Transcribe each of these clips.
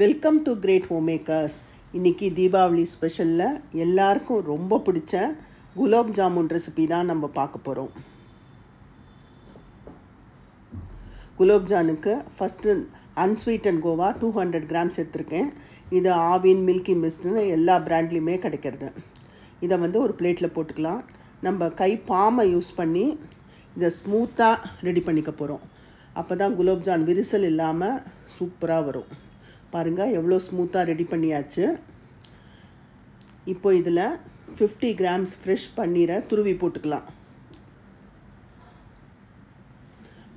Welcome to great home makers. இன்றைக்கி தீபாவளி ஸ்பெஷலில் எல்லாருக்கும் ரொம்ப பிடிச்ச குலாப் ஜாமுன் ரெசிபி தான் நம்ம பார்க்க போகிறோம். குலாப் ஜாமுனுக்கு ஃபஸ்ட்டு அன்ஸ்வீட்டன் கோவா 200 கிராம்ஸ் எடுத்திருக்கேன். இது ஆவின், மில்கி மிஸ்ட்னு எல்லா பிராண்ட்லேயுமே கிடைக்கிறது. இதை ஒரு பிளேட்டில் போட்டுக்கலாம். நம்ம கை பாமை யூஸ் பண்ணி இதை ஸ்மூத்தாக ரெடி பண்ணிக்க போகிறோம். அப்போ தான் குலாப் ஜாமுன் விரிசல் இல்லாமல் சூப்பராக வரும். பாருங்கள், எவ்வளோ ஸ்மூத்தாக ரெடி பண்ணியாச்சு. இப்போ இதில் 50 கிராம்ஸ் ஃப்ரெஷ் பன்னீரை துருவி போட்டுக்கலாம்.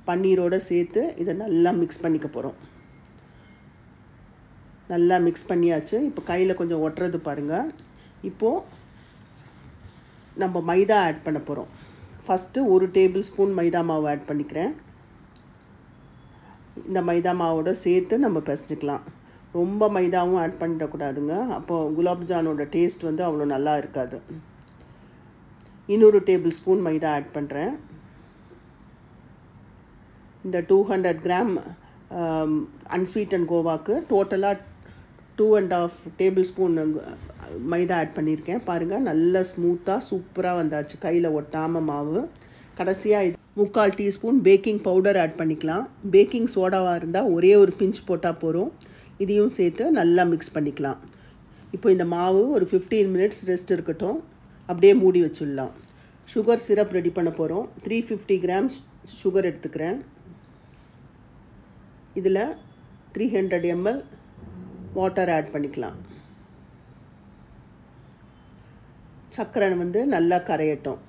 பன்னீரோடு சேர்த்து இதை நல்லா மிக்ஸ் பண்ணிக்க போகிறோம். நல்லா மிக்ஸ் பண்ணியாச்சு. இப்போ கையில் கொஞ்சம் ஒட்டுறது பாருங்கள். இப்போது நம்ம மைதா ஆட் பண்ண போகிறோம். ஃபஸ்ட்டு 1 டேபிள் ஸ்பூன் மைதா மாவு ஆட் பண்ணிக்கிறேன். இந்த மைதா மாவோடு சேர்த்து நம்ம பிசைஞ்சிக்கலாம். ரொம்ப மைதாவும் ஆட் பண்ணிடக்கூடாதுங்க, அப்போது குலாப் ஜானோட டேஸ்ட் அவ்வளோ நல்லா இருக்காது. இன்னொரு டேபிள் ஸ்பூன் மைதா ஆட் பண்ணுறேன். இந்த 200 கிராம் அன்ஸ்வீட்டன் கோவாக்கு டோட்டலாக 2.5 டேபிள் ஸ்பூன் மைதா ஆட் பண்ணியிருக்கேன். பாருங்கள், நல்லா ஸ்மூத்தாக சூப்பராக வந்தாச்சு, கையில் ஒட்டாமல் மாவு. கடைசியாக இது 3/4 டீஸ்பூன் பேக்கிங் பவுடர் ஆட் பண்ணிக்கலாம். பேக்கிங் சோடாவாக இருந்தால் ஒரே ஒரு பிஞ்ச் போட்டால் போதும். இதையும் சேர்த்து நல்லா மிக்ஸ் பண்ணிக்கலாம். இப்போ இந்த மாவு ஒரு 15 மினிட்ஸ் ரெஸ்ட் இருக்கட்டும். அப்படியே மூடி வச்சுடலாம். சுகர் சிரப் ரெடி பண்ண போகிறோம். 350 கிராம்ஸ் சுகர் எடுத்துக்கிறேன். இதில் 300 ml வாட்டர் ஆட் பண்ணிக்கலாம். சர்க்கரை நல்லா கரையட்டும்.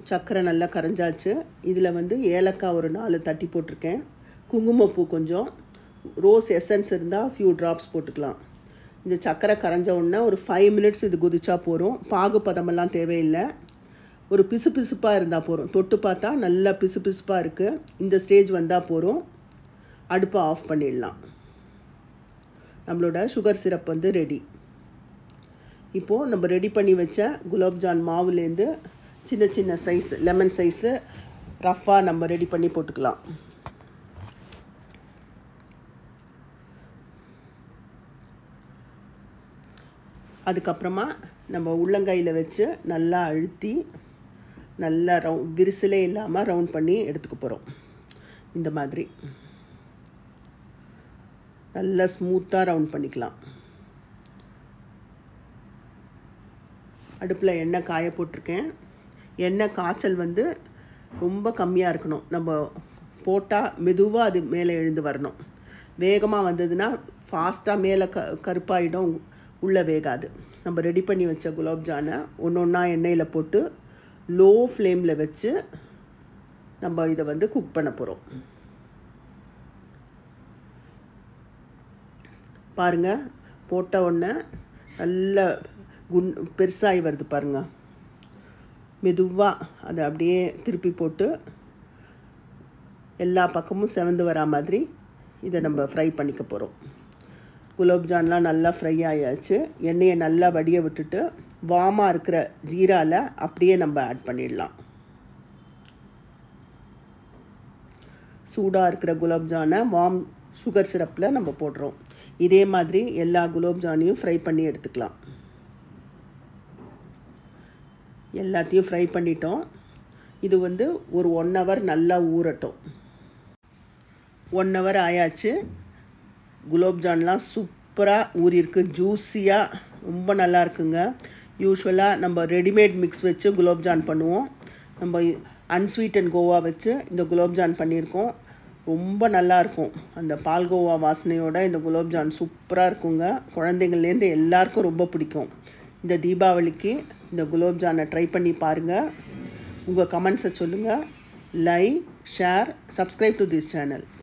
சர்க்கரை நல்லா கரைஞ்சாச்சு. இதில் ஏலக்காய் ஒரு 4 தட்டி போட்டிருக்கேன். குங்குமப்பூ கொஞ்சம், ரோஸ் எசன்ஸ் இருந்தால் ஃபியூ ட்ராப்ஸ் போட்டுக்கலாம். இந்த சர்க்கரை கரைஞ்ச உடனே ஒரு 5 மினிட்ஸ் இது கொதிச்சா போகிறோம். பாகு பதமெல்லாம் தேவையில்லை. ஒரு பிசு பிசுப்பாக இருந்தால் போகிறோம். தொட்டு பார்த்தா நல்லா பிசு பிசுப்பாக இருக்குது. இந்த ஸ்டேஜ் வந்தால் போகிறோம். அடுப்பை ஆஃப் பண்ணிடலாம். நம்மளோட சுகர் சிரப் ரெடி. இப்போது நம்ம ரெடி பண்ணி வச்ச குலாப் ஜான் மாவுலேருந்து சின்ன சின்ன சைஸ், லெமன் சைஸு ரஃப்பாக நம்ம ரெடி பண்ணி போட்டுக்கலாம். அதுக்கப்புறமா நம்ம உள்ளங்கையில் வச்சு நல்லா அழுத்தி நல்லா விரிசலே இல்லாமல் ரவுண்ட் பண்ணி எடுத்துக்க போகிறோம். இந்த மாதிரி நல்லா ஸ்மூத்தாக ரவுண்ட் பண்ணிக்கலாம். அடுப்பில் எண்ணெய் காய போட்டிருக்கேன். எண்ணெய் காய்ச்சல் ரொம்ப கம்மியாக இருக்கணும். நம்ம போட்டால் மெதுவாக அது மேலே எழுந்து வரணும். வேகமாக வந்ததுன்னா ஃபாஸ்ட்டாக மேலே கருப்பாயிடும், உள்ளே வேகாது. நம்ம ரெடி பண்ணி வச்ச குலாப் ஜானை ஒன்றா எண்ணெயில் போட்டு லோ ஃப்ளேமில் வச்சு நம்ம இதை குக் பண்ண போகிறோம். பாருங்கள், போட்ட உடனே நல்ல பெருசாகி வருது பாருங்கள். மெதுவாக அதை அப்படியே திருப்பி போட்டு எல்லா பக்கமும் செவந்து வரா மாதிரி இதை நம்ம ஃப்ரை பண்ணிக்க போகிறோம். குலாப் ஜான்லாம் நல்லா ஃப்ரை ஆயாச்சு. எண்ணெயை நல்லா வடிய விட்டுட்டு வாமாக இருக்கிற ஜீராவில் அப்படியே நம்ம ஆட் பண்ணிடலாம். சூடாக இருக்கிற குலாப் ஜானை வார்ம் சுகர் சிரப்பில் நம்ம போடுறோம். இதே மாதிரி எல்லா குலாப் ஜானையும் ஃப்ரை பண்ணி எடுத்துக்கலாம். எல்லாத்தையும் ஃப்ரை பண்ணிட்டோம். இது ஒரு 1 ஹவர் நல்லா ஊறட்டும். 1 ஹவர் ஆயாச்சு. குலாப் ஜான்லாம் சூப்பராக ஊறியிருக்கு, ஜூஸியாக ரொம்ப நல்லா இருக்குங்க. யூஸ்வலாக நம்ம ரெடிமேட் மிக்ஸ் வச்சு குலாப் ஜான் பண்ணுவோம். நம்ம அன்ஸ்வீட்டன் கோவா வச்சு இந்த குலாப் ஜான் பண்ணியிருக்கோம். ரொம்ப நல்லாயிருக்கும். அந்த பால்கோவா வாசனையோட இந்த குலாப் ஜான் சூப்பராக இருக்குங்க. குழந்தைங்கள்லேருந்து எல்லாருக்கும் ரொம்ப பிடிக்கும். இந்த தீபாவளிக்கு இந்த குலாப் ஜானை ட்ரை பண்ணி பாருங்கள். உங்கள் கமெண்ட்ஸை சொல்லுங்கள். Like, share, subscribe to this channel.